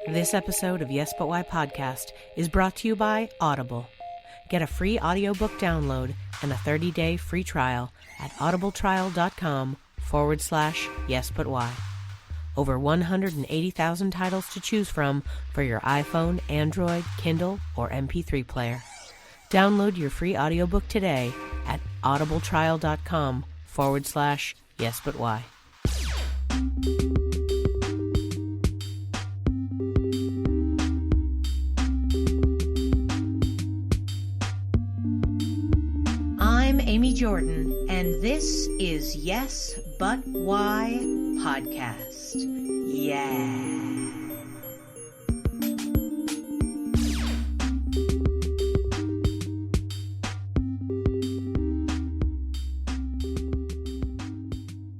This episode of Yes But Why podcast is brought to you by Audible. Get a free audiobook download and a 30-day free trial at audibletrial.com/yesbutwhy. Over 180,000 titles to choose from for your iPhone, Android, Kindle, or MP3 player. Download your free audiobook today at audibletrial.com/yesbutwhy. I'm Amy Jordan, and this is Yes But Why podcast. Yeah.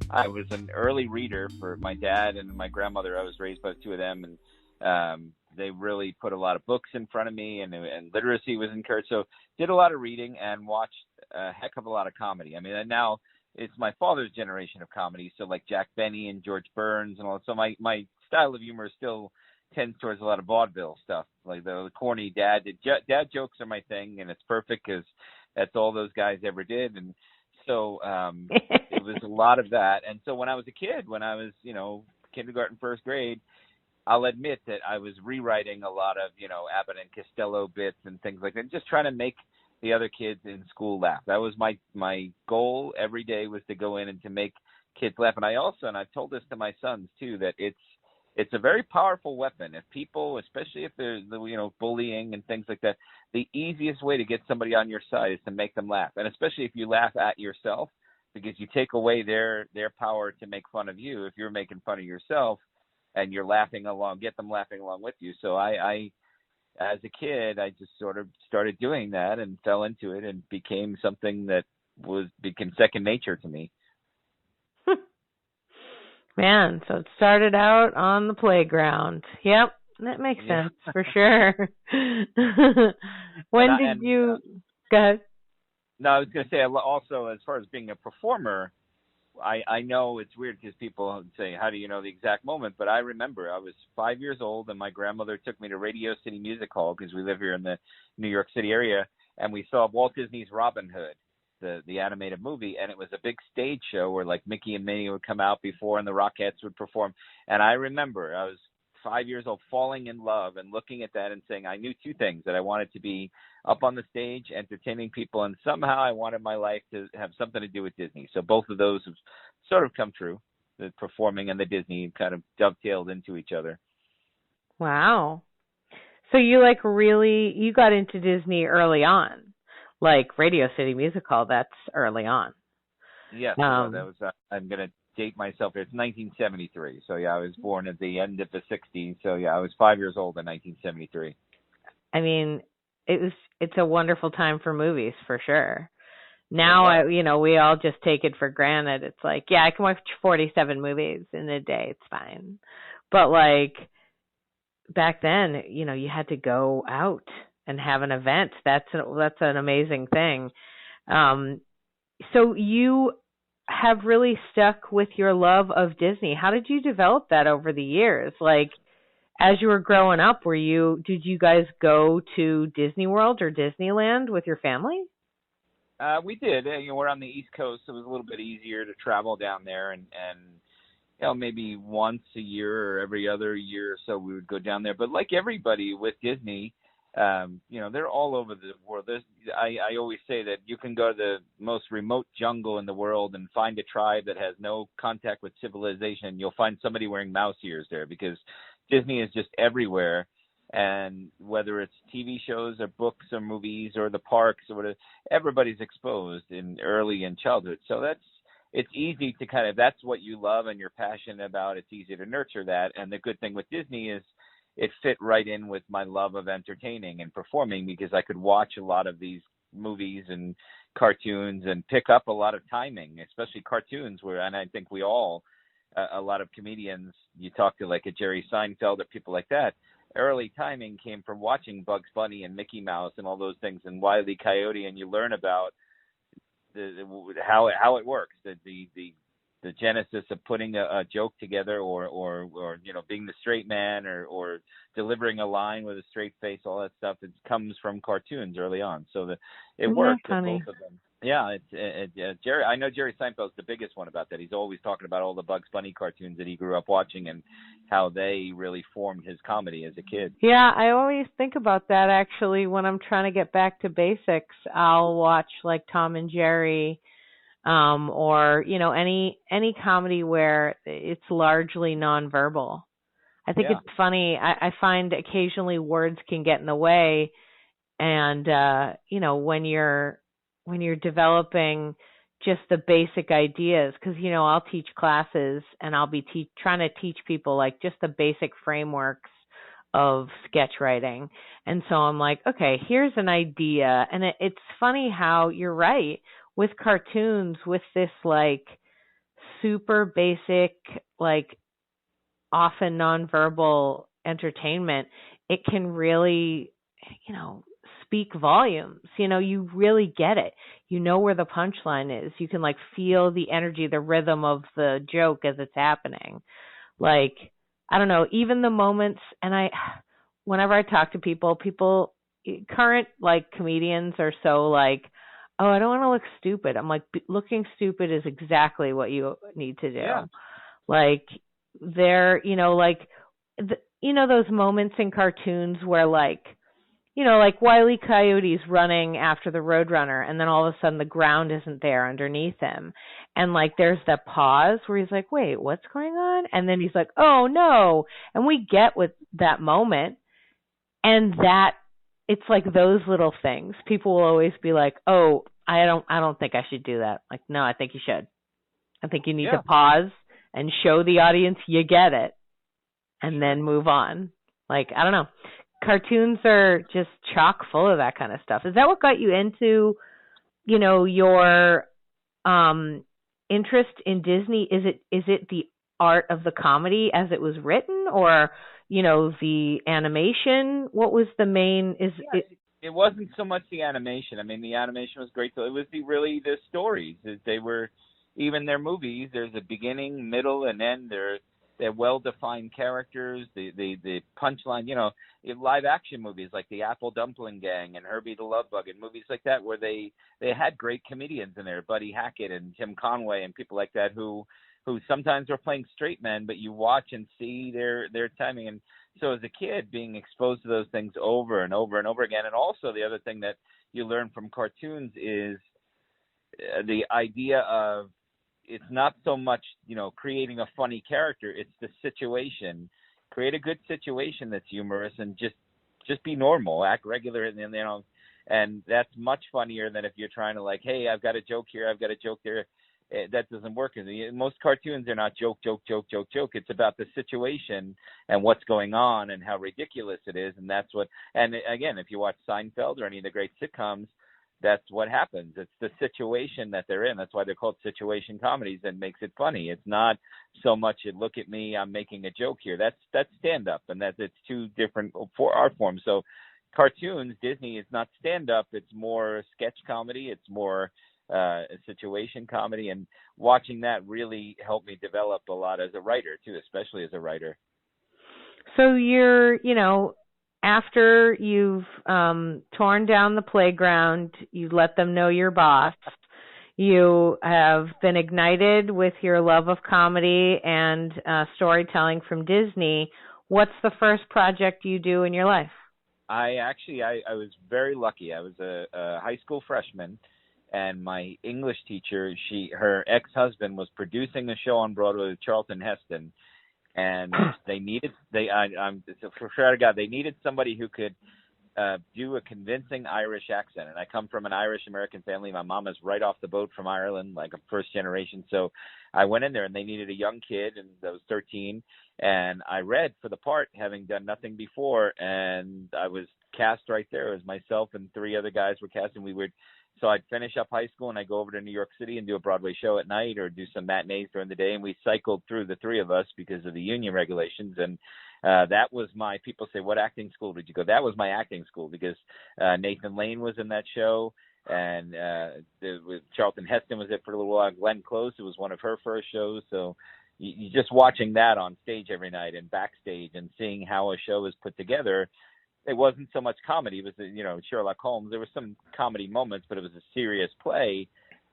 I was an early reader for my dad and my grandmother. I was raised by the two of them, and they really put a lot of books in front of me, and literacy was encouraged. So did a lot of reading and watched a heck of a lot of comedy. I mean, and now it's my father's generation of comedy, so like Jack Benny and George Burns and all. So my style of humor still tends towards a lot of vaudeville stuff, like the corny dad jokes are my thing, and it's perfect because that's all those guys ever did. And so it was a lot of that. And so when I was a kid, when I was, kindergarten, first grade, I'll admit that I was rewriting a lot of, Abbott and Costello bits and things like that, just trying to make the other kids in school laugh. That was my goal every day, was to go in and to make kids laugh. And I've told this to my sons too, that it's a very powerful weapon. If people, especially if they're, bullying and things like that, the easiest way to get somebody on your side is to make them laugh. And especially if you laugh at yourself, because you take away their power to make fun of you. If you're making fun of yourself and you're laughing along, get them laughing along with you. So I as a kid, I just sort of started doing that and fell into it and became something that became second nature to me. Man, so it started out on the playground. Yep, that makes sense for sure. When did you go ahead? No, I was going to say also, as far as being a performer, I know it's weird because people say, how do you know the exact moment? But I remember I was 5 years old and my grandmother took me to Radio City Music Hall, because we live here in the New York City area, and we saw Walt Disney's Robin Hood, the animated movie, and it was a big stage show where like Mickey and Minnie would come out before and the Rockettes would perform. And I remember I was 5 years old falling in love and looking at that and saying I knew two things: that I wanted to be up on the stage entertaining people, and somehow I wanted my life to have something to do with Disney. So both of those have sort of come true. The performing and the Disney kind of dovetailed into each other. Wow. So you you got into Disney early on, like Radio City Music Hall, that's early on. Yes, that was, I'm going to date myself. It's 1973. So yeah, I was born at the end of the 60s. So yeah, I was 5 years old in 1973. I mean, it's a wonderful time for movies for sure. Now, we all just take it for granted. It's like, yeah, I can watch 47 movies in a day. It's fine. But like back then, you had to go out and have an event. That's an amazing thing. So you have really stuck with your love of Disney. How did you develop that over the years? Like, as you were growing up, did you guys go to Disney World or Disneyland with your family? We did. We're on the East Coast, so it was a little bit easier to travel down there, and maybe once a year or every other year or so we would go down there. But like everybody with Disney, they're all over the world. I always say that you can go to the most remote jungle in the world and find a tribe that has no contact with civilization. You'll find somebody wearing mouse ears there, because Disney is just everywhere. And whether it's TV shows or books or movies or the parks or whatever, everybody's exposed early in childhood. So it's easy to that's what you love and you're passionate about. It's easy to nurture that. And the good thing with Disney is it fit right in with my love of entertaining and performing, because I could watch a lot of these movies and cartoons and pick up a lot of timing, especially cartoons and I think we all, a lot of comedians, you talk to like a Jerry Seinfeld or people like that, early timing came from watching Bugs Bunny and Mickey Mouse and all those things and Wile E. Coyote, and you learn about how it works, the genesis of putting a joke together, or being the straight man, or delivering a line with a straight face, all that stuff. It comes from cartoons early on, so it worked with both of them. Yeah, Jerry. I know Jerry Seinfeld's the biggest one about that. He's always talking about all the Bugs Bunny cartoons that he grew up watching and how they really formed his comedy as a kid. Yeah, I always think about that actually when I'm trying to get back to basics. I'll watch like Tom and Jerry, or any comedy where it's largely nonverbal. I think it's funny. I find occasionally words can get in the way, and when you're developing just the basic ideas, because I'll teach classes and I'll be trying to teach people like just the basic frameworks of sketch writing, and so I'm like, okay, here's an idea, and it's funny how you're right with cartoons, with this like super basic, like often nonverbal entertainment, it can really speak volumes. You really get it. You know where the punchline is. You can like feel the energy, the rhythm of the joke as it's happening. Like, I don't know, even the moments, and whenever I talk to people, current like comedians are so like, oh, I don't want to look stupid. I'm like, looking stupid is exactly what you need to do. Yeah. Like, they're, those moments in cartoons where like Wile E. Coyote's running after the Roadrunner, and then all of a sudden the ground isn't there underneath him. And like there's that pause where he's like, wait, what's going on? And then he's like, oh no. And we get with that moment, and that it's like those little things. People will always be like, oh, I don't think I should do that. Like, no, I think you should. I think you need to pause and show the audience you get it, and then move on. Like, I don't know. Cartoons are just chock full of that kind of stuff. Is that what got you into, your interest in Disney? Is it the art of the comedy as it was written, or the animation? What was the main? It wasn't so much the animation. I mean, the animation was great. So it was the stories. They were, even their movies. There's a beginning, middle, and end. They're well-defined characters. The punchline, live action movies like the Apple Dumpling Gang and Herbie the Love Bug and movies like that, where they had great comedians in there, Buddy Hackett and Tim Conway and people like that who sometimes were playing straight men, but you watch and see their timing. And so as a kid, being exposed to those things over and over and over again, and also the other thing that you learn from cartoons is the idea of, it's not so much, creating a funny character. It's the situation. Create a good situation that's humorous, and just be normal, act regular, and that's much funnier than if you're trying to like, hey, I've got a joke here, I've got a joke there. That doesn't work. Most cartoons are not joke. It's about the situation and what's going on and how ridiculous it is, and that's what. And again, if you watch Seinfeld or any of the great sitcoms, that's what happens. It's the situation that they're in. That's why they're called situation comedies, and makes it funny. It's not so much look at me, I'm making a joke here. That's stand up, and it's two different art forms. So cartoons, Disney is not stand up. It's more sketch comedy. It's more a situation comedy, and watching that really helped me develop a lot as a writer too, especially as a writer. So you're, after you've torn down the playground, you let them know you're boss, you have been ignited with your love of comedy and storytelling from Disney. What's the first project you do in your life? I was very lucky. I was a high school freshman, and my English teacher, her ex-husband was producing a show on Broadway with Charlton Heston. And they needed they needed somebody who could do a convincing Irish accent. And I come from an Irish American family. My mom is right off the boat from Ireland, like a first generation. So I went in there, and they needed a young kid, and I was 13. And I read for the part, having done nothing before, and I was cast right there. It was myself and three other guys were cast, and so I'd finish up high school and I'd go over to New York City and do a Broadway show at night or do some matinees during the day. And we cycled through, the three of us, because of the union regulations. And that was people say, what acting school did you go? That was my acting school, because Nathan Lane was in that show. And Charlton Heston was it for a little while. Glenn Close, it was one of her first shows. So you just watching that on stage every night and backstage and seeing how a show is put together. It wasn't so much comedy. It was, Sherlock Holmes. There were some comedy moments, but it was a serious play.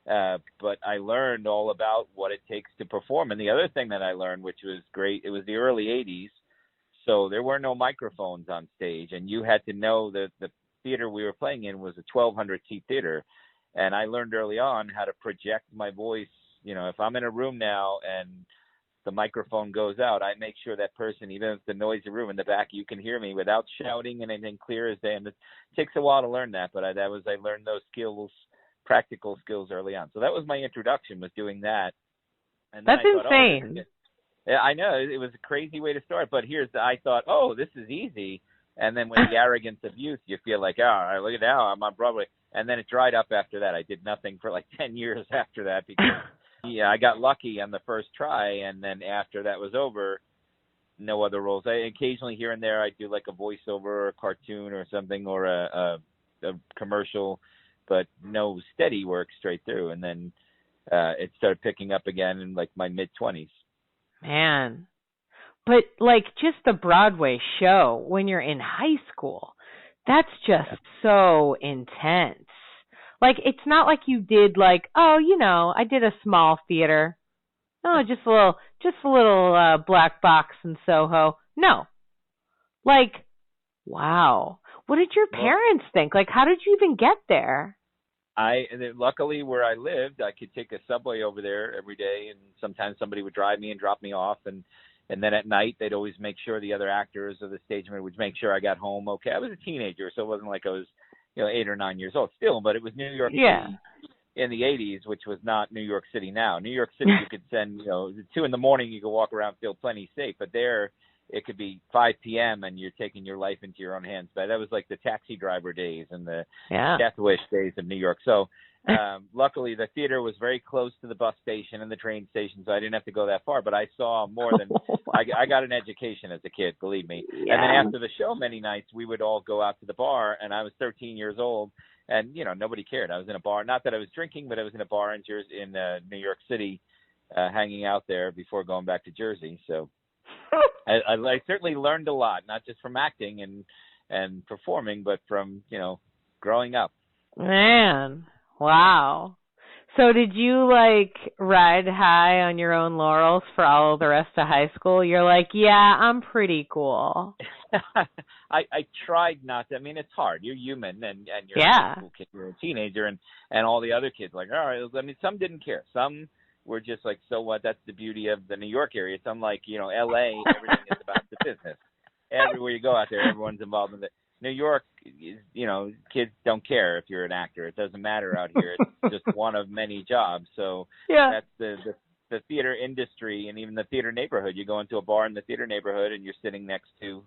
But I learned all about what it takes to perform. And the other thing that I learned, which was great, it was the early 80s. So there were no microphones on stage. And you had to know that the theater we were playing in was a 1,200-seat theater. And I learned early on how to project my voice. If I'm in a room now and the microphone goes out, I make sure that person, even if it's the noisy room in the back, you can hear me without shouting and anything clear as day. And it takes a while to learn that, but I learned those skills, practical skills early on. So that was my introduction, was doing that. And that's insane. I know, it was a crazy way to start, but I thought, this is easy. And then with the arrogance of youth, you feel like, look at now, I'm on Broadway. And then it dried up after that. I did nothing for like 10 years after that because, I got lucky on the first try. And then after that was over, no other roles. I occasionally here and there, I do like a voiceover or a cartoon or something or a commercial, but no steady work straight through. And then it started picking up again in like my mid-20s. Man. But like just the Broadway show when you're in high school, that's just so intense. Like it's not like you did like, I did a small theater. Oh, just a little black box in Soho. No. Like, wow. What did your parents think? Like, how did you even get there? Luckily where I lived, I could take a subway over there every day, and sometimes somebody would drive me and drop me off, and then at night they'd always make sure the other actors or the stage manager would make sure I got home okay. I was a teenager, so it wasn't like I was 8 or 9 years old still, but it was New York City in the 80s, which was not New York City now. New York City you could send 2 in the morning, you could walk around, feel plenty safe, but there it could be 5 p.m. and you're taking your life into your own hands. But that was like the taxi driver days and the Death Wish days of New York. So luckily the theater was very close to the bus station and the train station, so I didn't have to go that far. But I saw more than I got an education as a kid, believe me. Yeah. And then after the show, many nights we would all go out to the bar, and I was 13 years old, and nobody cared. I was in a bar, not that I was drinking, but I was in a bar in New York City, hanging out there before going back to Jersey. So. I certainly learned a lot, not just from acting and performing, but from, growing up. Man, wow. So did you, ride high on your own laurels for all the rest of high school? You're like, yeah, I'm pretty cool. I tried not to. I mean, it's hard. You're human, and you're a high school kid. You're a teenager, and all the other kids, all right. I mean, some didn't care. Some were just like, so what? That's the beauty of the New York area. It's unlike, L.A., everything is about the business. Everywhere you go out there, everyone's involved in it. New York, kids don't care if you're an actor. It doesn't matter out here. It's just one of many jobs. So that's the theater industry, and even the theater neighborhood. You go into a bar in the theater neighborhood, and you're sitting next to,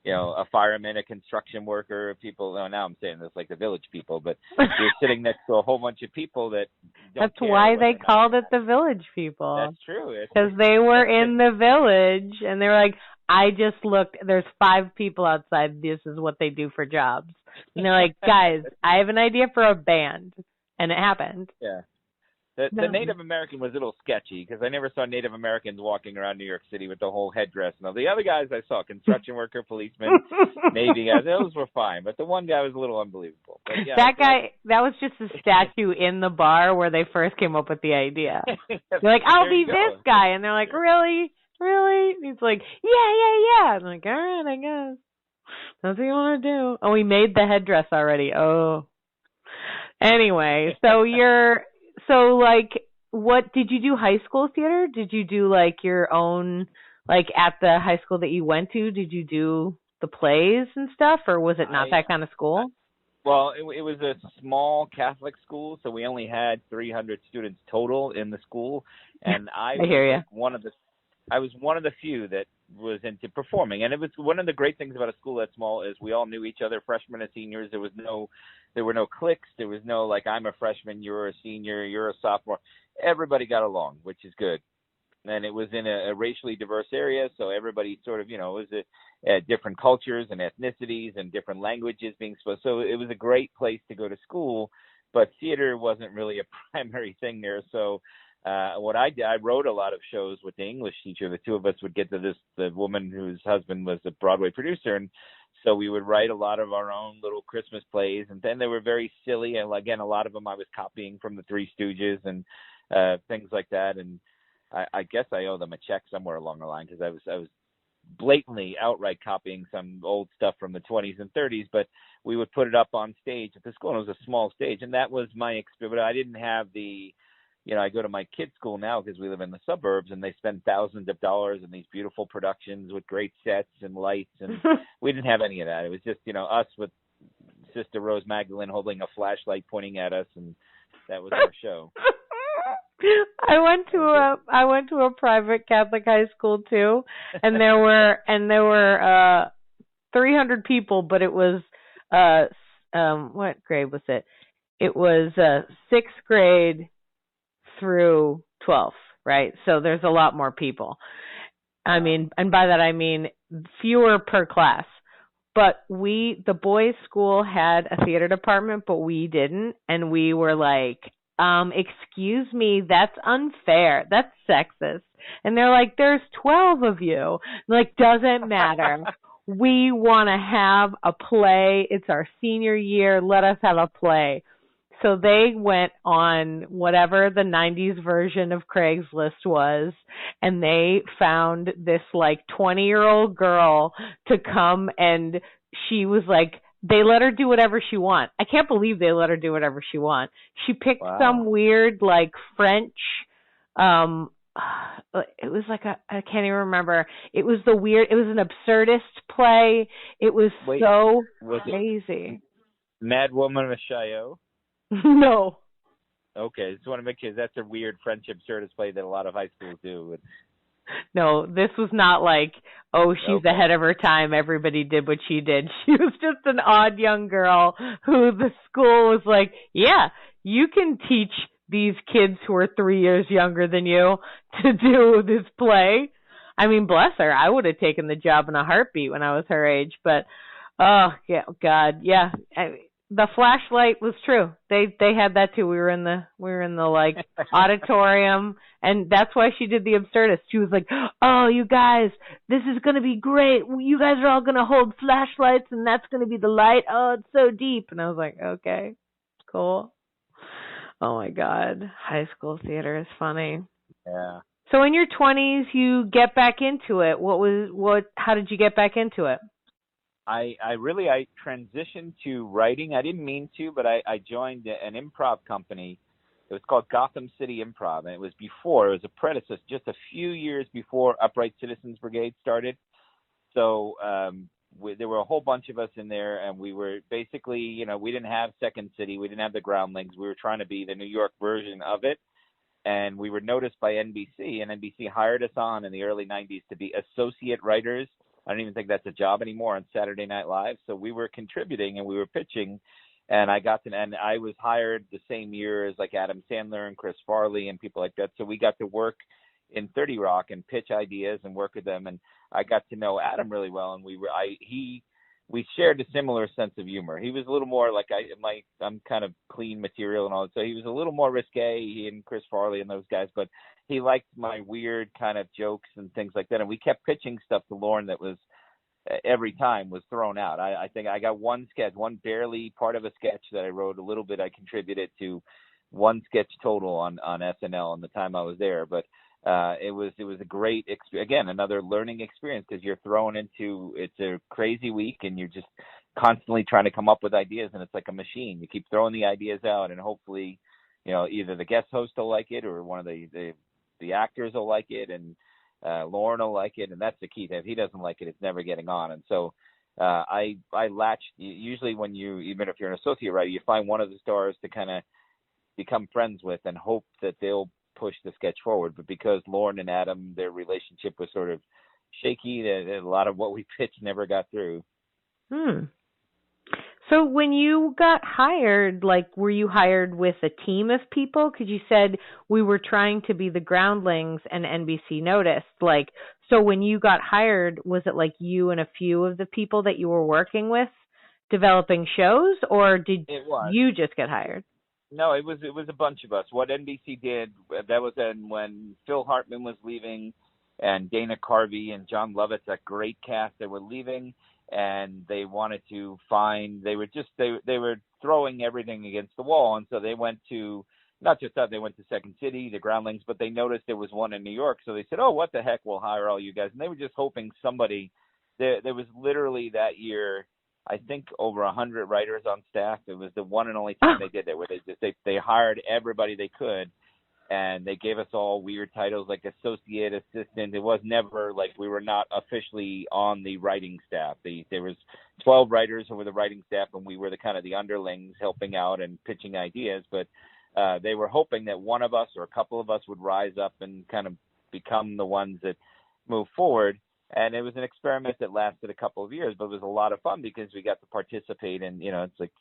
a fireman, a construction worker, people. Oh, now I'm saying this like the Village People, but you're sitting next to a whole bunch of people that don't That's care why they called it the Village People. That's true. Because they were in the village, and they were like, I just looked, there's 5 people outside, this is what they do for jobs. And they're like, guys, I have an idea for a band. And it happened. Yeah. The Native American was a little sketchy because I never saw Native Americans walking around New York City with the whole headdress. And all the other guys I saw, construction worker, policeman, Navy guys, those were fine. But the one guy was a little unbelievable. But that guy, that was just a statue in the bar where they first came up with the idea. They're like, I'll be this guy. And they're like, really? Really? And he's like, yeah. I'm like, all right, I guess. That's what you want to do. Oh, we made the headdress already. Oh. Anyway, what did you do high school theater? Did you do your own, at the high school that you went to, did you do the plays and stuff, or was it not that kind of school? Well, it was a small Catholic school, so we only had 300 students total in the school, and I was one of the few that was into performing. And it was one of the great things about a school that small is we all knew each other, freshmen and seniors. There were no cliques. There was no I'm a freshman, you're a senior, you're a sophomore. Everybody got along, which is good. And it was in a racially diverse area, so everybody sort of, was different cultures and ethnicities and different languages being spoken. So it was a great place to go to school but theater wasn't really a primary thing there. So what I did, I wrote a lot of shows with the English teacher. The two of us would get to the woman whose husband was a Broadway producer, and so we would write a lot of our own little Christmas plays, and then they were very silly. And again, a lot of them I was copying from the Three Stooges and things like that. And I guess I owe them a check somewhere along the line, because I was blatantly outright copying some old stuff from the 20s and 30s, but we would put it up on stage at the school, and it was a small stage, and that was my experience. But I didn't have the, I go to my kids' school now because we live in the suburbs, and they spend thousands of dollars in these beautiful productions with great sets and lights, and we didn't have any of that. It was just, us with Sister Rose Magdalene holding a flashlight pointing at us, and that was our show. I went to a private Catholic high school too, and there were 300 people, but it was what grade was it? It was 6th grade through 12th, right? So there's a lot more people. I mean, and by that I mean fewer per class. But the boys' school had a theater department, but we didn't, and we were like, excuse me, that's unfair. That's sexist. And they're like, there's 12 of you. Like, doesn't matter. We want to have a play. It's our senior year. Let us have a play. So they went on whatever the 90s version of Craigslist was, and they found this like 20-year-old girl to come, and she was like, they let her do whatever she want. I can't believe they let her do whatever she want. She picked some weird like French, it was like I can't even remember. It was an absurdist play. It was crazy. Mad Woman of Chaillot? No. Okay, just want to make sure that's a weird French absurdist play that a lot of high schools do. No, this was not like, she's ahead of her time, everybody did what she did. She was just an odd young girl who the school was like, yeah, you can teach these kids who are 3 years younger than you to do this play. I mean, bless her. I would have taken the job in a heartbeat when I was her age, but, oh, yeah, God, yeah. The flashlight was true. They had that too. We were in the like auditorium, and that's why she did the absurdist. She was like, "Oh, you guys, this is gonna be great. You guys are all gonna hold flashlights, and that's gonna be the light. Oh, it's so deep." And I was like, "Okay, cool." Oh my God, high school theater is funny. Yeah. So in your 20s, you get back into it. How did you get back into it? I transitioned to writing. I didn't mean to, but I joined an improv company. It was called Gotham City Improv, and it was a predecessor, just a few years before Upright Citizens Brigade started. So there were a whole bunch of us in there, and we were basically, we didn't have Second City. We didn't have the Groundlings. We were trying to be the New York version of it. And we were noticed by NBC, and NBC hired us on in the early 90s to be associate writers. I don't even think that's a job anymore on Saturday Night Live. So we were contributing and we were pitching, and I was hired the same year as like Adam Sandler and Chris Farley and people like that. So we got to work in 30 Rock and pitch ideas and work with them. And I got to know Adam really well, and we shared a similar sense of humor. He was a little more like I'm kind of clean material and all that. So he was a little more risque, he and Chris Farley and those guys, but he liked my weird kind of jokes and things like that. And we kept pitching stuff to Lauren that was every time was thrown out. I think I got one sketch, barely part of a sketch that I wrote a little bit. I contributed to one sketch total on SNL in the time I was there. But it was a great again, another learning experience, because you're thrown into, it's a crazy week and you're just constantly trying to come up with ideas, and it's like a machine. You keep throwing the ideas out, and hopefully, either the guest host will like it or one of the actors will like it, and Lauren will like it, and that's the key. If he doesn't like it, it's never getting on. And so I latched. Usually, even if you're an associate writer, you find one of the stars to kind of become friends with and hope that they'll push the sketch forward. But because Lauren and Adam, their relationship was sort of shaky, a lot of what we pitched never got through. So when you got hired, were you hired with a team of people? Because you said we were trying to be the Groundlings and NBC noticed. So when you got hired, was it like you and a few of the people that you were working with developing shows, or did you just get hired? No, it was a bunch of us. What NBC did, that was then when Phil Hartman was leaving, and Dana Carvey and John Lovitz, that great cast, they were leaving, and they wanted to find. They were throwing everything against the wall, and so they went to, not just that, they went to Second City, the Groundlings, but they noticed there was one in New York, so they said, "Oh, what the heck? We'll hire all you guys." And they were just hoping somebody. There was literally that year, I think, over 100 writers on staff. It was the one and only time they did it, where they hired everybody they could, and they gave us all weird titles like associate, assistant. It was never like we were not officially on the writing staff. There was 12 writers who were the writing staff, and we were the kind of the underlings helping out and pitching ideas. But they were hoping that one of us or a couple of us would rise up and kind of become the ones that move forward. And it was an experiment that lasted a couple of years, but it was a lot of fun because we got to participate in, it's like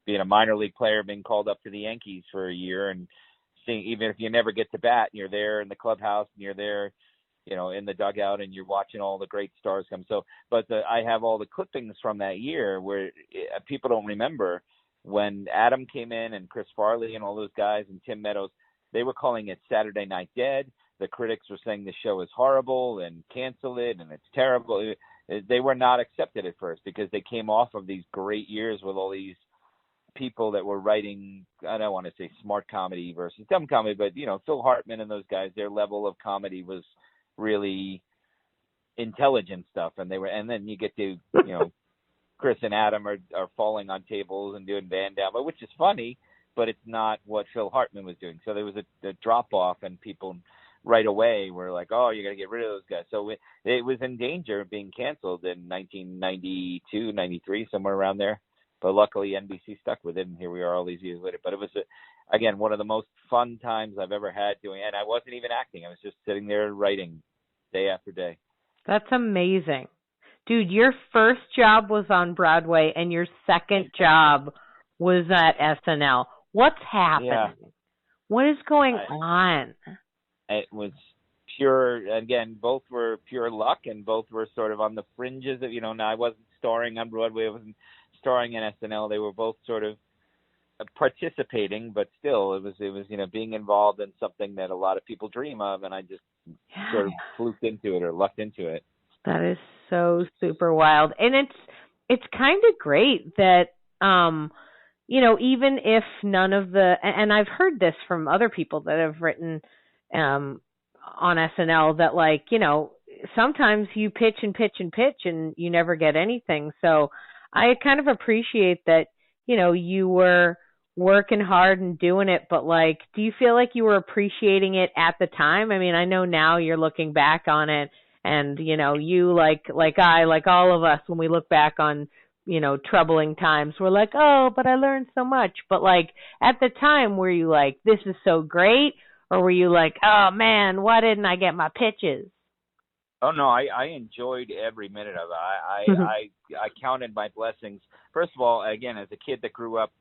being a minor league player, being called up to the Yankees for a year, and seeing, even if you never get to bat, you're there in the clubhouse and you're there, in the dugout, and you're watching all the great stars come. So, I have all the clippings from that year where people don't remember when Adam came in and Chris Farley and all those guys and Tim Meadows, they were calling it Saturday Night Dead. The critics were saying the show is horrible and cancel it and it's terrible. They were not accepted at first because they came off of these great years with all these people that were writing, I don't want to say smart comedy versus dumb comedy, but, Phil Hartman and those guys, their level of comedy was really intelligent stuff. And then you get to, Chris and Adam are falling on tables and doing Van Damme, which is funny, but it's not what Phil Hartman was doing. So there was a drop off, and people right away were like, "Oh, you're going to get rid of those guys." So it was in danger of being canceled in 1992, 93, somewhere around there. But luckily, NBC stuck with it, and here we are all these years later. But it was, again, one of the most fun times I've ever had doing it. And I wasn't even acting. I was just sitting there writing day after day. That's amazing. Dude, your first job was on Broadway, and your second job was at SNL. What's happening? Yeah. What is going on? It was pure, again, both were pure luck, and both were sort of on the fringes of, now I wasn't starring on Broadway, I wasn't starring in SNL. They were both sort of participating, but still it was being involved in something that a lot of people dream of, and I just sort of fluked into it or lucked into it. That is so super wild. And it's kind of great that even if none of the, and I've heard this from other people that have written on SNL, that sometimes you pitch and pitch and pitch and you never get anything. So I kind of appreciate that, you were working hard and doing it, but do you feel like you were appreciating it at the time? I mean, I know now you're looking back on it, and, you like all of us, when we look back on, troubling times, we're like, oh, but I learned so much. But at the time, were you like, this is so great? Or were you like, oh man, why didn't I get my pitches? Oh no, I enjoyed every minute of it. I counted my blessings. First of all, again, as a kid that grew up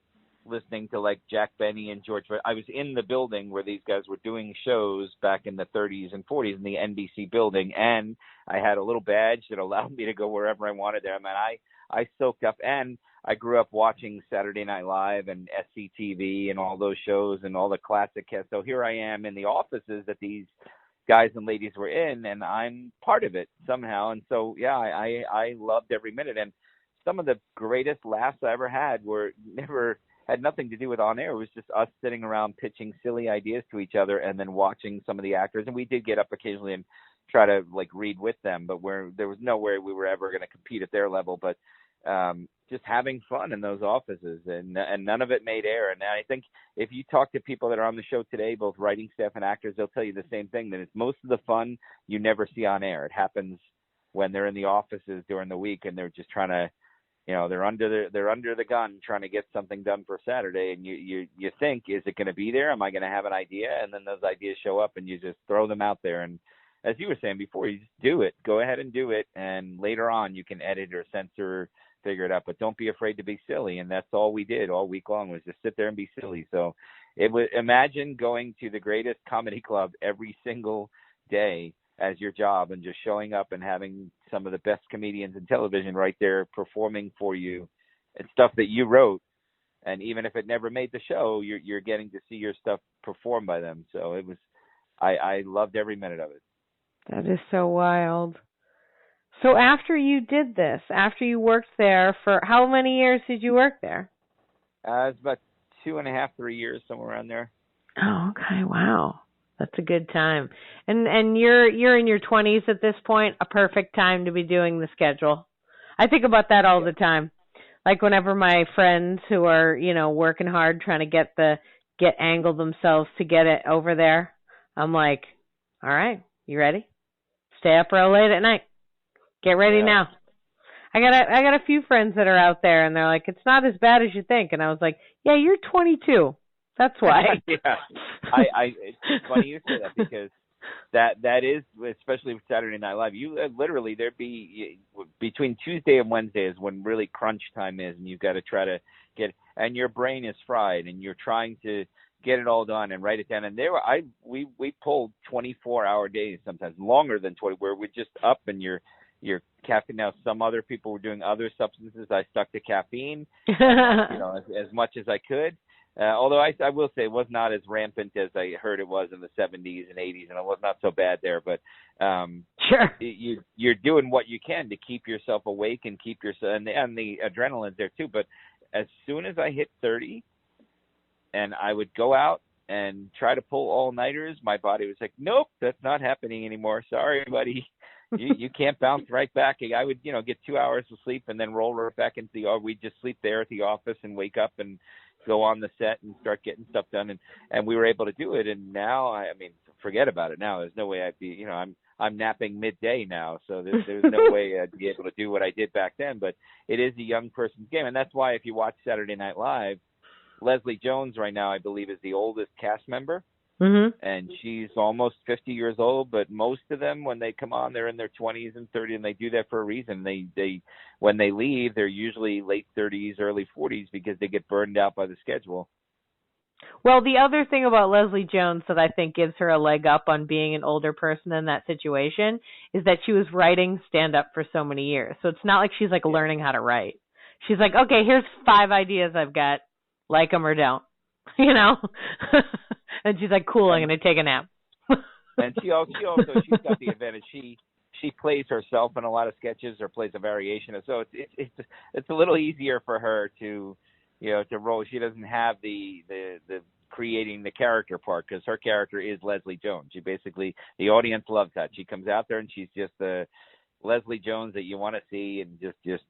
listening to Jack Benny and George, I was in the building where these guys were doing shows back in the 30s and 40s in the NBC building, and I had a little badge that allowed me to go wherever I wanted there. I mean, I soaked up, and I grew up watching Saturday Night Live and SCTV and all those shows and all the classic casts. So here I am in the offices that these guys and ladies were in, and I'm part of it somehow. And so, yeah, I loved every minute. And some of the greatest laughs I ever had had nothing to do with on air. It was just us sitting around pitching silly ideas to each other and then watching some of the actors. And we did get up occasionally and try to read with them, but there was no way we were ever going to compete at their level. But just having fun in those offices, and none of it made air. And I think if you talk to people that are on the show today, both writing staff and actors, they'll tell you the same thing, that it's most of the fun you never see on air. It happens when they're in the offices during the week and they're just trying to, they're under the gun trying to get something done for Saturday, and you think, is it going to be there? Am I going to have an idea? And then those ideas show up and you just throw them out there. And as you were saying before, you just do it. Go ahead and do it. And later on you can edit or censor, figure it out, but don't be afraid to be silly. And that's all we did all week long, was just sit there and be silly. So imagine going to the greatest comedy club every single day as your job, and just showing up and having some of the best comedians in television right there performing for you and stuff that you wrote. And even if it never made the show, you're getting to see your stuff performed by them. So it was, I loved every minute of it. That is so wild. So after you did this, after you worked there for how many years did you work there? It's about 2.5, 3 years, somewhere around there. Oh, okay. Wow. That's a good time. And you're in your 20s at this point, a perfect time to be doing the schedule. I think about that all the time. Like whenever my friends who are, working hard trying to get angle themselves to get it over there, I'm like, all right, you ready? Stay up real late at night. Get ready now. I got a few friends that are out there, and they're like, it's not as bad as you think. And I was like, yeah, you're 22. That's why. Yeah, it's funny you say that, because that is, especially with Saturday Night Live, you literally, there'd be between Tuesday and Wednesday is when really crunch time is, and you've got to try to get, and your brain is fried, and you're trying to get it all done and write it down. And we pulled 24-hour days, sometimes longer than 20, where we're just up and your caffeine. Now, some other people were doing other substances. I stuck to caffeine, as much as I could. Although I will say it was not as rampant as I heard it was in the 70s and 80s, and it was not so bad there. But sure, you're doing what you can to keep yourself awake and keep yourself, and the adrenaline's there too. But as soon as I hit 30, and I would go out and try to pull all-nighters, my body was like, nope, that's not happening anymore. Sorry, buddy. You can't bounce right back. I would, get 2 hours of sleep and then roll right back into we'd just sleep there at the office and wake up and go on the set and start getting stuff done. And we were able to do it. And now, I mean, forget about it now. There's no way I'd be, I'm napping midday now. So there's no way I'd be able to do what I did back then. But it is a young person's game. And that's why if you watch Saturday Night Live, Leslie Jones right now, I believe, is the oldest cast member. Mm-hmm. And she's almost 50 years old, but most of them, when they come on, they're in their 20s and 30s, and they do that for a reason. They when they leave, they're usually late 30s, early 40s, because they get burned out by the schedule. Well, the other thing about Leslie Jones that I think gives her a leg up on being an older person in that situation is that she was writing stand-up for so many years. So it's not like she's like learning how to write. She's like, okay, here's 5 ideas I've got, like them or don't, And she's like, cool, I'm going to take a nap. And she's got the advantage. She plays herself in a lot of sketches, or plays a variation. So it's a little easier for her to roll. She doesn't have the creating the character part, because her character is Leslie Jones. She basically, the audience loves that. She comes out there and she's just the Leslie Jones that you want to see, and just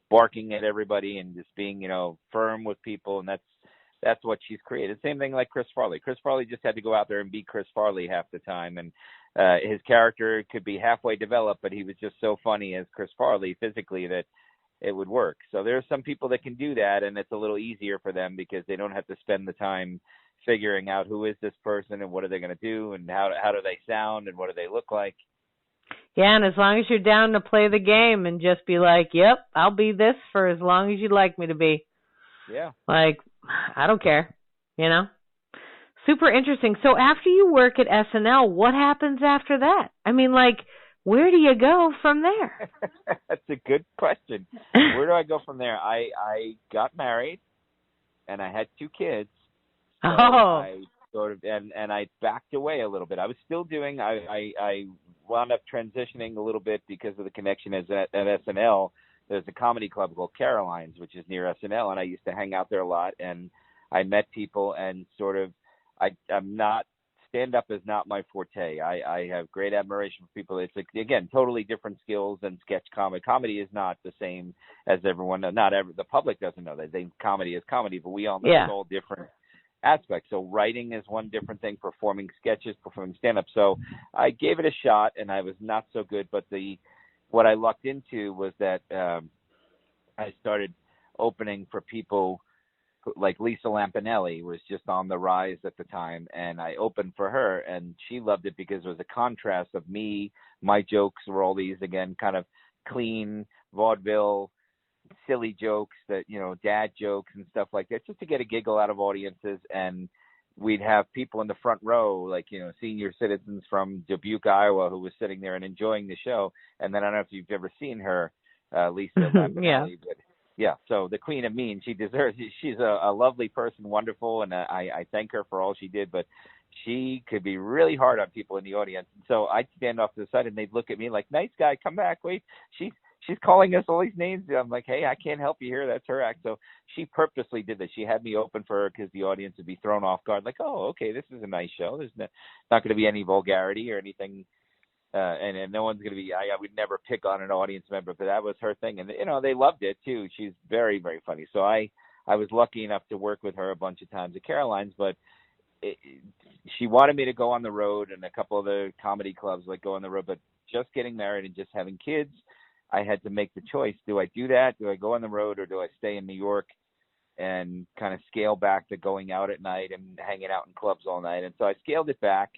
barking at everybody and just being, firm with people. And that's what she's created. Same thing like Chris Farley. Chris Farley just had to go out there and be Chris Farley half the time. And his character could be halfway developed, but he was just so funny as Chris Farley physically that it would work. So there are some people that can do that, and it's a little easier for them because they don't have to spend the time figuring out who is this person and what are they going to do and how do they sound and what do they look like. Yeah, and as long as you're down to play the game and just be like, yep, I'll be this for as long as you'd like me to be. Yeah. Like, I don't care, Super interesting. So after you work at SNL, what happens after that? I mean, like, where do you go from there? That's a good question. Where do I go from there? I got married, and I had 2 kids. So I sort of and I backed away a little bit. I was still doing. I wound up transitioning a little bit because of the connection at SNL. There's a comedy club called Caroline's, which is near SNL, and I used to hang out there a lot. And I met people, and sort of, I'm not, stand-up is not my forte. I have great admiration for people. It's, again, totally different skills than sketch comedy. Comedy is not the same as everyone. The public doesn't know that. Comedy is comedy, but we all know it's all different aspects. So writing is one different thing, performing sketches, performing stand-up. So I gave it a shot, and I was not so good, but what I lucked into was that I started opening for people like Lisa Lampanelli was just on the rise at the time, and I opened for her, and she loved it because it was a contrast of me. My jokes were all these, again, kind of clean vaudeville, silly jokes that, dad jokes and stuff like that, just to get a giggle out of audiences. And we'd have people in the front row, like, senior citizens from Dubuque, Iowa, who was sitting there and enjoying the show. And then I don't know if you've ever seen her, Lisa Lampanelli, but Yeah, so the Queen of Mean, she deserves it. She's a lovely person, wonderful, and I thank her for all she did, but she could be really hard on people in the audience. And so I'd stand off to the side, and they'd look at me like, nice guy, come back, wait, she's calling us all these names. I'm like, hey, I can't help you here. That's her act. So she purposely did this. She had me open for her because the audience would be thrown off guard, like, oh, okay, this is a nice show. There's not going to be any vulgarity or anything. And no one's going to be, I would never pick on an audience member, but that was her thing. And, they loved it too. She's very, very funny. So I was lucky enough to work with her a bunch of times at Caroline's, but she wanted me to go on the road, and a couple of the comedy clubs like go on the road, but just getting married and just having kids, I had to make the choice. Do I do that? Do I go on the road, or do I stay in New York and kind of scale back to going out at night and hanging out in clubs all night? And so I scaled it back.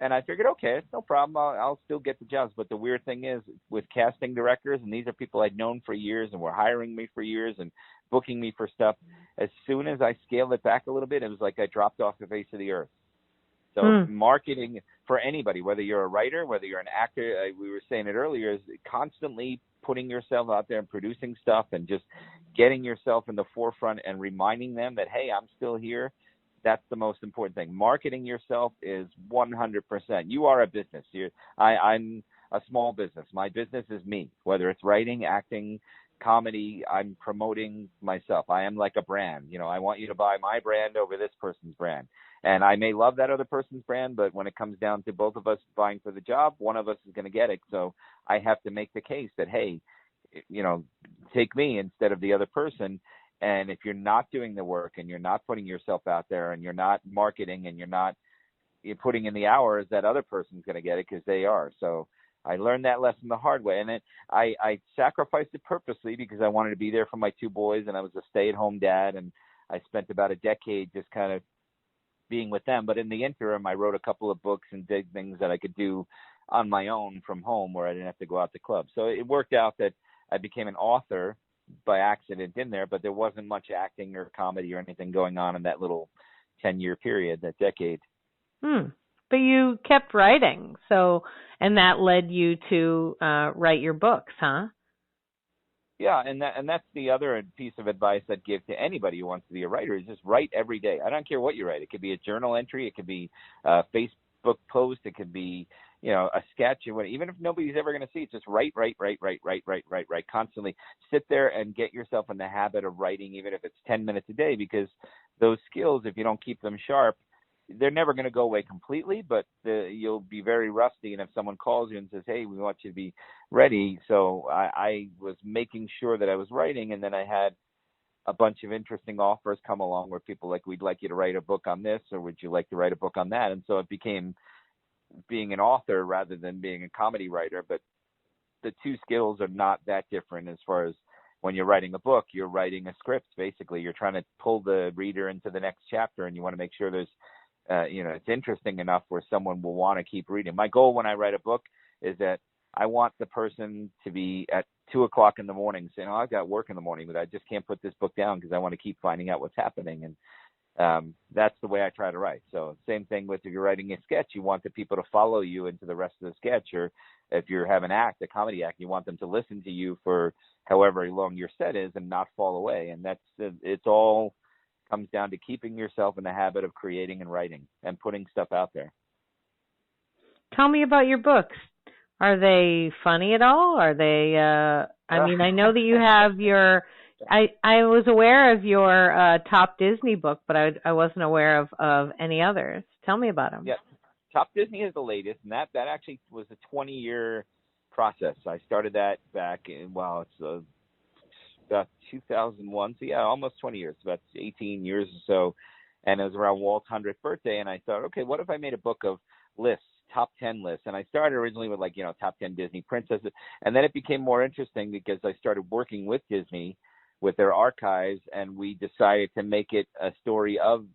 And I figured, okay, it's no problem. I'll still get the jobs. But the weird thing is, with casting directors, and these are people I'd known for years and were hiring me for years and booking me for stuff, as soon as I scaled it back a little bit, it was like I dropped off the face of the earth. So marketing for anybody, whether you're a writer, whether you're an actor, we were saying it earlier, is constantly putting yourself out there and producing stuff and just getting yourself in the forefront and reminding them that, hey, I'm still here. That's the most important thing. Marketing yourself is 100%. You are a business. I'm a small business. My business is me, whether it's writing, acting, comedy. I'm promoting myself. I am like a brand. I want you to buy my brand over this person's brand. And I may love that other person's brand, but when it comes down to both of us vying for the job, one of us is going to get it. So I have to make the case that, hey, take me instead of the other person. And if you're not doing the work and you're not putting yourself out there and you're not marketing and you're putting in the hours, that other person's going to get it because they are. So I learned that lesson the hard way. And I sacrificed it purposely because I wanted to be there for my two boys, and I was a stay-at-home dad, and I spent about a decade just kind of being with them. But in the interim, I wrote a couple of books and did things that I could do on my own from home where I didn't have to go out to clubs. So it worked out that I became an author by accident in there, but there wasn't much acting or comedy or anything going on in that little 10-year period, that decade. But you kept writing, and that led you to write your books, huh? Yeah, and that's the other piece of advice I'd give to anybody who wants to be a writer, is just write every day. I don't care what you write. It could be a journal entry, it could be a Facebook post, it could be a sketch, or whatever. Even if nobody's ever going to see it, just write constantly. Sit there and get yourself in the habit of writing, even if it's 10 minutes a day, because those skills, if you don't keep them sharp, they're never going to go away completely, but you'll be very rusty. And if someone calls you and says, hey, we want you to be ready. So I was making sure that I was writing, and then I had a bunch of interesting offers come along where people like, we'd like you to write a book on this, or would you like to write a book on that? And so it became being an author rather than being a comedy writer. But the two skills are not that different. As far as when you're writing a book, you're writing a script. Basically, you're trying to pull the reader into the next chapter, and you want to make sure there's it's interesting enough where someone will want to keep reading. My goal when I write a book is that I want the person to be at 2:00 in the morning saying, I've got work in the morning, but I just can't put this book down because I want to keep finding out what's happening. And that's the way I try to write. So same thing with, if you're writing a sketch, you want the people to follow you into the rest of the sketch. Or if you have an act, a comedy act, you want them to listen to you for however long your set is and not fall away. And it's all comes down to keeping yourself in the habit of creating and writing and putting stuff out there. Tell me about your books. Are they funny at all? Are they, I know that you have your, I was aware of your Top Disney book, but I wasn't aware of any others. Tell me about them. Yeah. Top Disney is the latest, and that actually was a 20-year process. I started that back in, it's about 2001. So yeah, almost 20 years, about 18 years or so. And it was around Walt's 100th birthday. And I thought, okay, what if I made a book of lists, top 10 lists? And I started originally with top 10 Disney princesses. And then it became more interesting because I started working with Disney with their archives, and we decided to make it a story of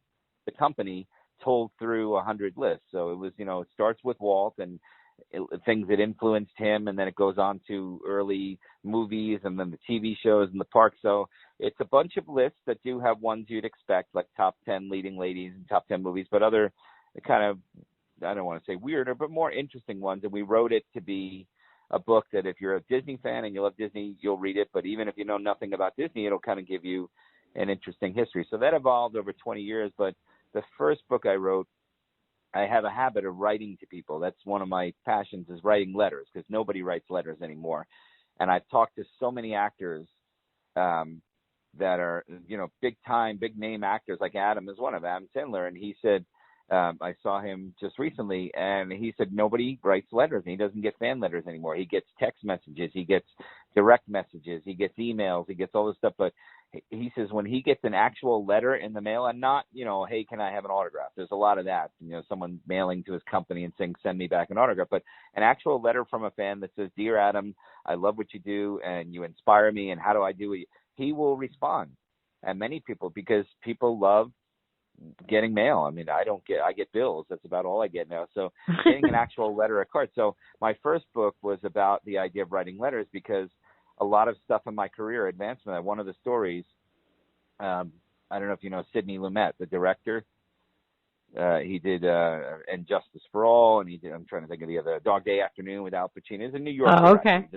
the company told through 100 lists. So it was, it starts with Walt and things that influenced him, and then it goes on to early movies and then the TV shows and the parks. So it's a bunch of lists that do have ones you'd expect, like top 10 leading ladies and top 10 movies, but other kind of, I don't want to say weirder, but more interesting ones. And we wrote it to be a book that if you're a Disney fan and you love Disney, you'll read it. But even if you know nothing about Disney, it'll kind of give you an interesting history. So that evolved over 20 years. But the first book I wrote, I have a habit of writing to people. That's one of my passions, is writing letters, because nobody writes letters anymore. And I've talked to so many actors that are, big time, big name actors, like Adam is one of Adam Sandler. And he said, I saw him just recently, and he said nobody writes letters, and he doesn't get fan letters anymore. He gets text messages, he gets direct messages, he gets emails, he gets all this stuff. But he says when he gets an actual letter in the mail, and not, hey, can I have an autograph? There's a lot of that, someone mailing to his company and saying, send me back an autograph. But an actual letter from a fan that says, Dear Adam, I love what you do, and you inspire me, and how do I do it? He will respond. And many people, because people love getting mail. I mean, I get bills. That's about all I get now. So getting an actual letter or card. So my first book was about the idea of writing letters, because a lot of stuff in my career advancement, one of the stories, I don't know if you know Sidney Lumet, the director. He did And Justice for All, and I'm trying to think of the other, Dog Day Afternoon with Al Pacino. He's a New Yorker. Oh, okay.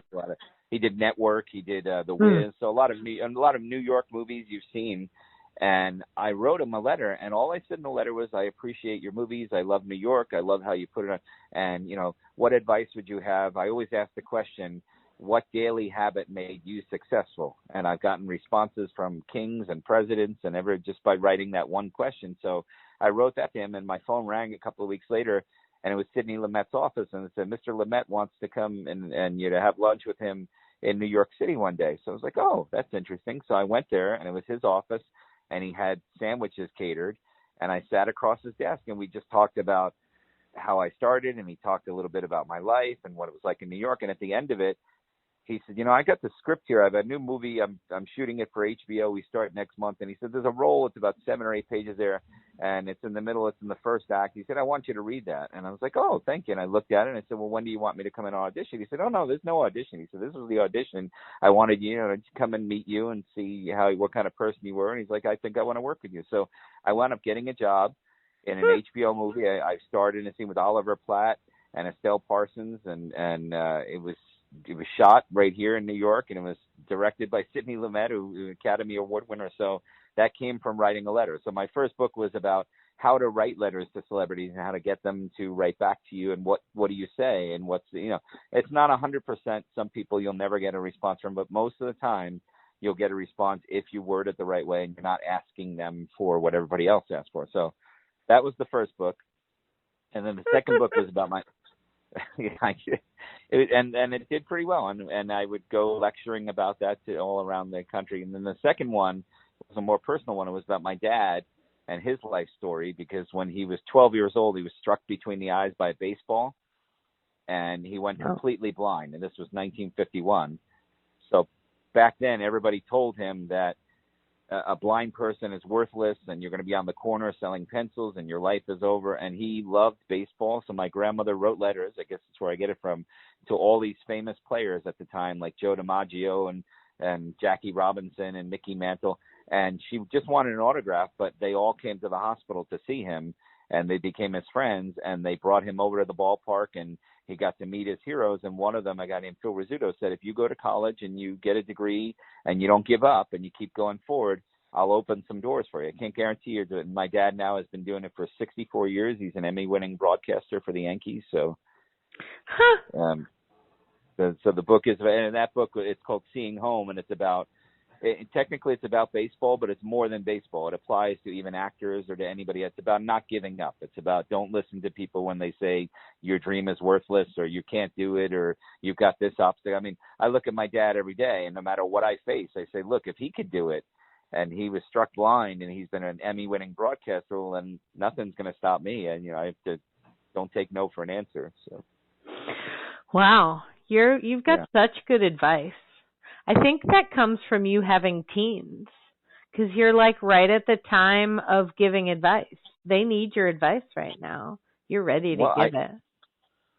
He did Network. He did The Wiz. So a lot of New York movies you've seen. And I wrote him a letter, and all I said in the letter was, I appreciate your movies. I love New York. I love how you put it on. And, what advice would you have? I always ask the question, what daily habit made you successful? And I've gotten responses from kings and presidents and just by writing that one question. So I wrote that to him, and my phone rang a couple of weeks later, and it was Sidney Lumet's office. And it said, Mr. Lumet wants to come and to have lunch with him in New York City one day. So I was like, oh, that's interesting. So I went there, and it was his office. And he had sandwiches catered, and I sat across his desk, and we just talked about how I started, and he talked a little bit about my life and what it was like in New York. And at the end of it, he said, I got the script here. I have a new movie. I'm shooting it for HBO. We start next month. And he said, there's a role. It's about 7 or 8 pages there, and it's in the middle. It's in the first act. He said, I want you to read that. And I was like, oh, thank you. And I looked at it, and I said, well, when do you want me to come in and audition? He said, oh, no, there's no audition. He said, this was the audition. I wanted you to come and meet you and see what kind of person you were. And he's like, I think I want to work with you. So I wound up getting a job in an HBO movie. I starred in a scene with Oliver Platt and Estelle Parsons, and it was shot right here in New York, and it was directed by Sidney Lumet, who Academy Award winner. So that came from writing a letter. So my first book was about how to write letters to celebrities and how to get them to write back to you, and what do you say, and it's not 100%. Some people you'll never get a response from, but most of the time you'll get a response if you word it the right way and you're not asking them for what everybody else asks for. So that was the first book. And then the second book was about my and it did pretty well, and I would go lecturing about that to all around the country. And then the second one was a more personal one. It was about my dad and his life story, because when he was 12 years old, he was struck between the eyes by a baseball, and he went completely blind. And this was 1951. So back then, everybody told him that a blind person is worthless, and you're going to be on the corner selling pencils, and your life is over. And he loved baseball. So my grandmother wrote letters, I guess that's where I get it from, to all these famous players at the time, like Joe DiMaggio and Jackie Robinson and Mickey Mantle. And she just wanted an autograph, but they all came to the hospital to see him, and they became his friends, and they brought him over to the ballpark, and he got to meet his heroes. And one of them, a guy named Phil Rizzuto, said, if you go to college and you get a degree and you don't give up and you keep going forward, I'll open some doors for you. I can't guarantee you that. My dad now has been doing it for 64 years. He's an Emmy-winning broadcaster for the Yankees. So, so the book is, and in that book, it's called Seeing Home, and it's about, technically it's about baseball, but it's more than baseball. It applies to even actors or to anybody. It's about not giving up. It's about, don't listen to people when they say your dream is worthless, or you can't do it, or you've got this obstacle. I mean, I look at my dad every day, and no matter what I face, I say, look, if he could do it, and he was struck blind, and he's been an Emmy-winning broadcaster, well, then nothing's going to stop me. And I have to, don't take no for an answer. So, wow, you've got such good advice. I think that comes from you having teens, because you're like right at the time of giving advice. They need your advice right now. You're ready to give it.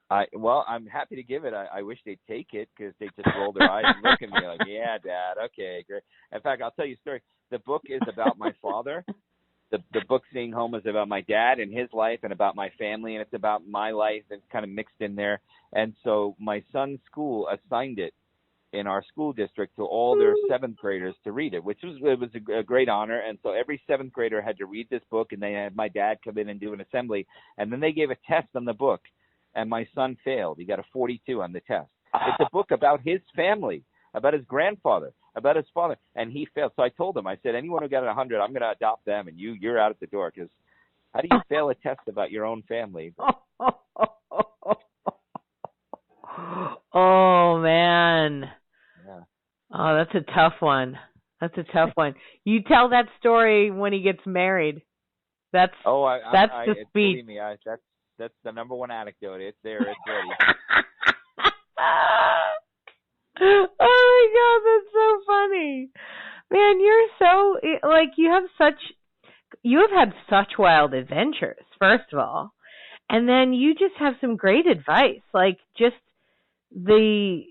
I'm happy to give it. I wish they'd take it, because they just roll their eyes and look at me like, yeah, Dad, okay, great. In fact, I'll tell you a story. The book is about my father, the book Seeing Home is about my dad and his life and about my family, and it's about my life. It's kind of mixed in there. And so my son's school assigned it in our school district to all their seventh graders to read it, which was a great honor. And so every seventh grader had to read this book, and they had my dad come in and do an assembly. And then they gave a test on the book, and my son failed. He got a 42 on the test. It's a book about his family, about his grandfather, about his father, and he failed. So I told him, I said, anyone who got a 100, I'm going to adopt them, and you're out at the door, because how do you fail a test about your own family? Oh, man. Yeah. Oh, that's a tough one. That's a tough one. You tell that story when he gets married. That's the speech. Believe me, that's the number one anecdote. It's there. It's ready. Oh my God, that's so funny. Man, you're so, like, you have had such wild adventures, first of all. And then you just have some great advice, like just the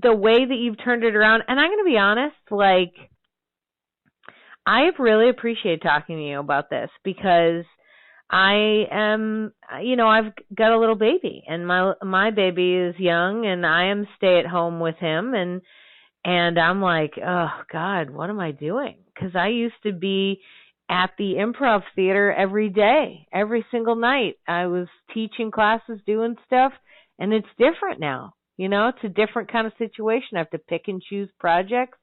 way that you've turned it around. And I'm going to be honest, like, I've really appreciated talking to you about this, because I am, I've got a little baby, and my baby is young, and I am stay at home with him, and I'm like, oh God, what am I doing? Because I used to be at the Improv Theater every day, every single night. I was teaching classes, doing stuff, and it's different now. It's a different kind of situation. I have to pick and choose projects.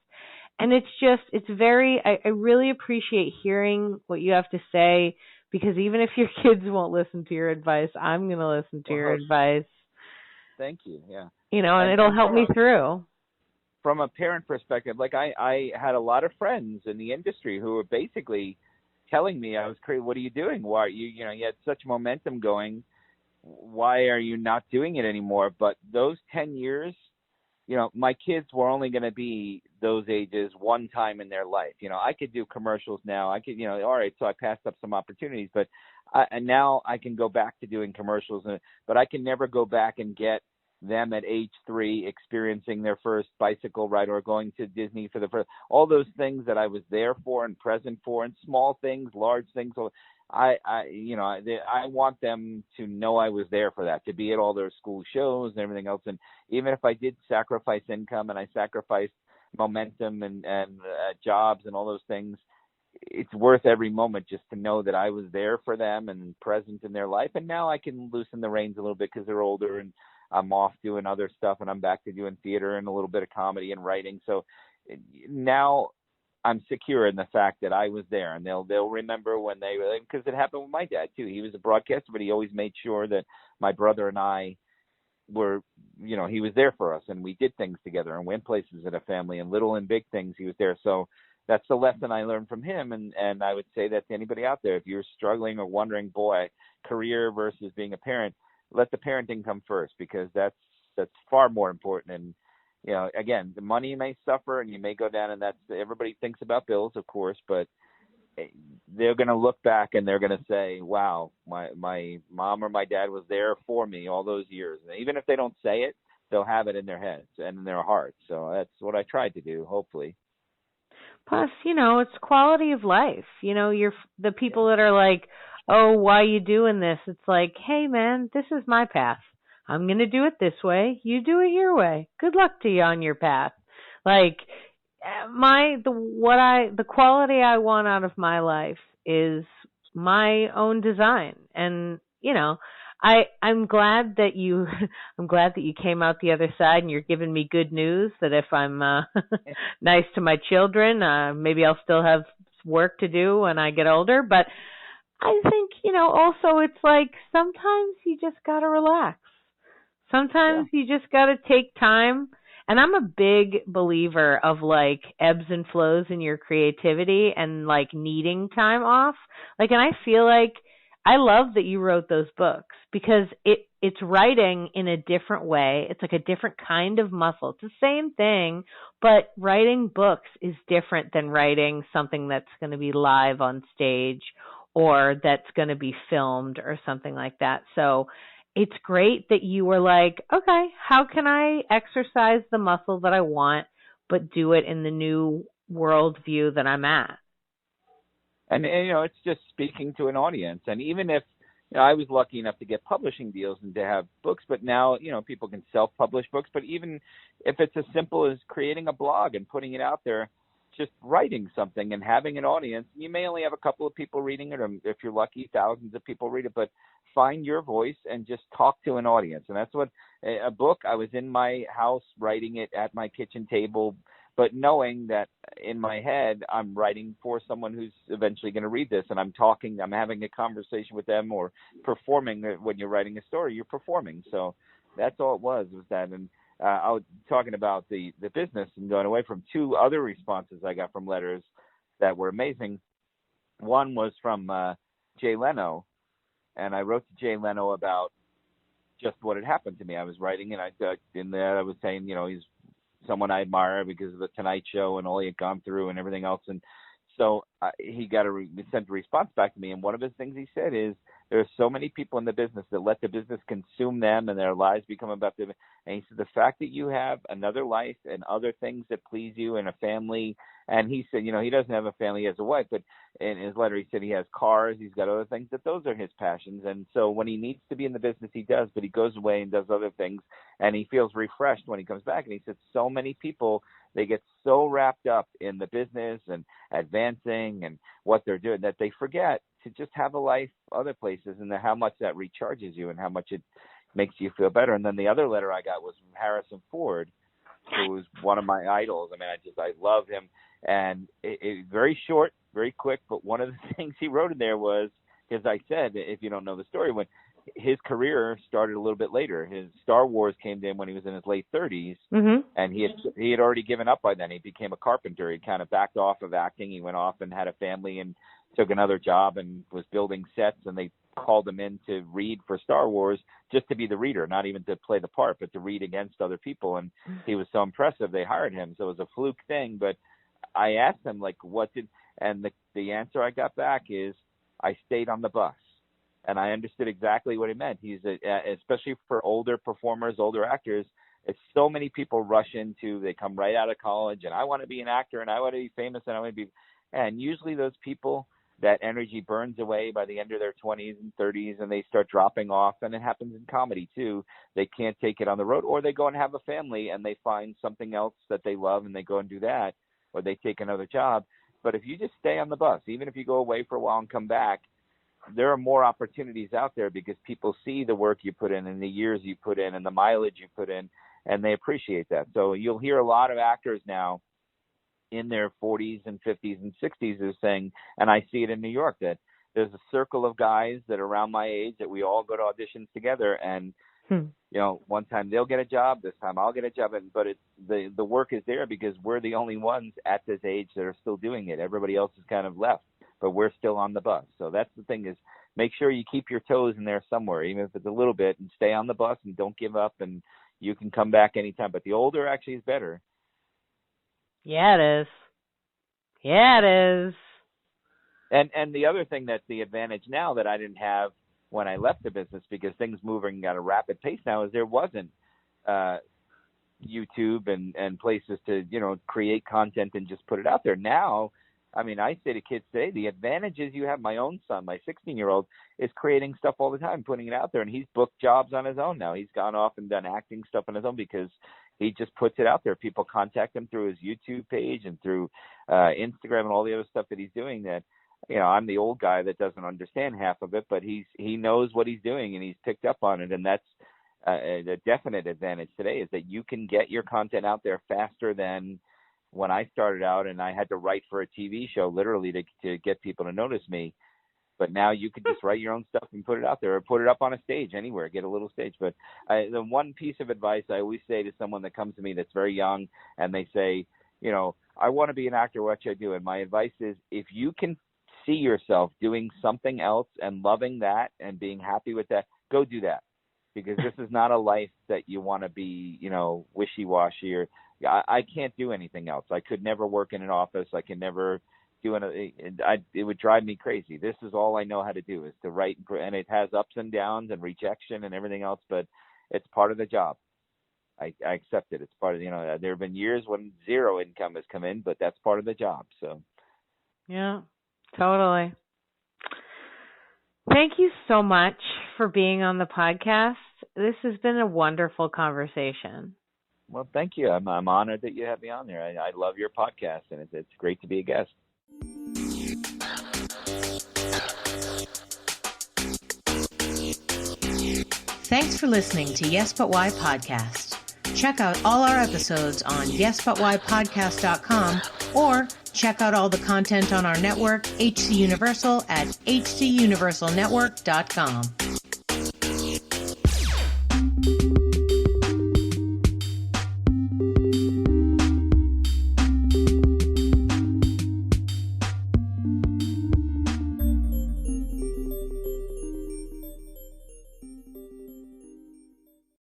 And I really appreciate hearing what you have to say, because even if your kids won't listen to your advice, I'm going to listen to your advice. Thank you. Yeah. And it'll help me through. From a parent perspective, like I had a lot of friends in the industry who were basically telling me I was crazy. What are you doing? Why you had such momentum going. Why are you not doing it anymore? But those 10 years, my kids were only going to be those ages one time in their life. I could do commercials now. I could, all right, so I passed up some opportunities, but and now I can go back to doing commercials, but I can never go back and get them at age 3 experiencing their first bicycle ride or going to Disney for the first, all those things that I was there for and present for, and small things, large things. So I want them to know I was there for that, to be at all their school shows and everything else. And even if I did sacrifice income and I sacrificed momentum and jobs and all those things, it's worth every moment just to know that I was there for them and present in their life. And now I can loosen the reins a little bit because they're older and I'm off doing other stuff, and I'm back to doing theater and a little bit of comedy and writing. So now I'm secure in the fact that I was there, and they'll remember when because it happened with my dad too. He was a broadcaster, but he always made sure that my brother and I were, he was there for us, and we did things together and went places as a family, and little and big things, he was there. So that's the lesson I learned from him. And I would say that to anybody out there, if you're struggling or wondering, career versus being a parent, let the parenting come first, because that's far more important. And again, the money may suffer and you may go down, and everybody thinks about bills, of course, but they're going to look back and they're going to say, wow, my mom or my dad was there for me all those years. And even if they don't say it, they'll have it in their heads and in their hearts. So that's what I tried to do, hopefully. Plus, it's quality of life. You're the people that are like, oh, why are you doing this? It's like, hey, man, this is my path. I'm going to do it this way. You do it your way. Good luck to you on your path. Like, the quality I want out of my life is my own design. And, I'm glad that you came out the other side, and you're giving me good news that if I'm nice to my children, maybe I'll still have work to do when I get older. But I think, also it's like sometimes you just got to relax. Sometimes you just got to take time. And I'm a big believer of like ebbs and flows in your creativity and like needing time off. Like, and I feel like I love that you wrote those books, because it's writing in a different way. It's like a different kind of muscle. It's the same thing, but writing books is different than writing something that's going to be live on stage or that's going to be filmed or something like that. So it's great that you were like, okay, how can I exercise the muscle that I want, but do it in the new world view that I'm at? And it's just speaking to an audience. And even if, I was lucky enough to get publishing deals and to have books, but now, people can self-publish books. But even if it's as simple as creating a blog and putting it out there, just writing something and having an audience, you may only have a couple of people reading it, or if you're lucky, thousands of people read it, but find your voice and just talk to an audience. And that's what a book, I was in my house writing it at my kitchen table, but knowing that in my head, I'm writing for someone who's eventually going to read this, and I'm having a conversation with them, or performing. When you're writing a story, you're performing. So that's all it was that. And I was talking about the business and going away from two other responses I got from letters that were amazing. One was from Jay Leno, and I wrote to Jay Leno about just what had happened to me. I was writing, and I was saying, he's someone I admire because of the Tonight Show and all he had gone through and everything else. And so he sent a response back to me. And one of his things he said is, there are so many people in the business that let the business consume them and their lives become about them. And he said, the fact that you have another life and other things that please you and a family. And he said, he doesn't have a family, he has a wife, but in his letter, he said he has cars, he's got other things, that those are his passions. And so when he needs to be in the business, he does, but he goes away and does other things, and he feels refreshed when he comes back. And he said, so many people, they get so wrapped up in the business and advancing and what they're doing that they forget to just have a life other places, and how much that recharges you and how much it makes you feel better. And then the other letter I got was from Harrison Ford, who was one of my idols. I mean, I love him. And it very short, very quick, but one of the things he wrote in there was, as I said, if you don't know the story, when his career started a little bit later. His Star Wars came in when he was in his late 30s, and he had already given up by then. He became a carpenter. He kind of backed off of acting. He went off and had a family and took another job and was building sets, and they called him in to read for Star Wars, just to be the reader, not even to play the part, but to read against other people. And he was so impressive, they hired him. So it was a fluke thing. But I asked him, like, and the answer I got back is, I stayed on the bus. And I understood exactly what he meant. Especially for older performers, older actors, it's so many people rush into, they come right out of college, and I want to be an actor, and I want to be famous, and I want to be, and usually those people, that energy burns away by the end of their 20s and 30s, and they start dropping off. And it happens in comedy too. They can't take it on the road, or they go and have a family and they find something else that they love and they go and do that, or they take another job. But if you just stay on the bus, even if you go away for a while and come back, there are more opportunities out there, because people see the work you put in and the years you put in and the mileage you put in, and they appreciate that. So you'll hear a lot of actors now in their 40s and 50s and 60s is saying, and I see it in New York, that there's a circle of guys that are around my age that we all go to auditions together, and one time they'll get a job, this time I'll get a job, but it's the work is there because we're the only ones at this age that are still doing it. Everybody else is kind of left, but we're still on the bus. So that's the thing, is make sure you keep your toes in there somewhere, even if it's a little bit, and stay on the bus and don't give up, and you can come back anytime. But the older actually is better. Yeah, it is. Yeah, it is. And the other thing that's the advantage now that I didn't have when I left the business, because things moving at a rapid pace now, is there wasn't YouTube and places to, create content and just put it out there. Now, I mean, I say to kids today, the advantage is you have my own son, my 16-year-old, is creating stuff all the time, putting it out there, and he's booked jobs on his own now. He's gone off and done acting stuff on his own because he just puts it out there. People contact him through his YouTube page and through Instagram and all the other stuff that he's doing that, I'm the old guy that doesn't understand half of it, but he knows what he's doing and he's picked up on it. And that's the definite advantage today, is that you can get your content out there faster than when I started out and I had to write for a TV show literally to get people to notice me. But now you can just write your own stuff and put it out there, or put it up on a stage anywhere, get a little stage. But the one piece of advice I always say to someone that comes to me that's very young and they say, I want to be an actor, what should I do? And my advice is, if you can see yourself doing something else and loving that and being happy with that, go do that. Because this is not a life that you want to be, wishy-washy, or I can't do anything else. I could never work in an office. I can never do it would drive me crazy. This is all I know how to do, is to write, and it has ups and downs and rejection and everything else, but it's part of the job. I accept it. It's part of, there have been years when zero income has come in, but that's part of the job. So, yeah. Totally. Thank you so much for being on the podcast. This has been a wonderful conversation. Well, thank you. I'm honored that you have me on there. I love your podcast, and it's great to be a guest. Thanks for listening to Yes But Why Podcast. Check out all our episodes on yesbutwhypodcast.com or check out all the content on our network, HC Universal, at hcuniversalnetwork.com.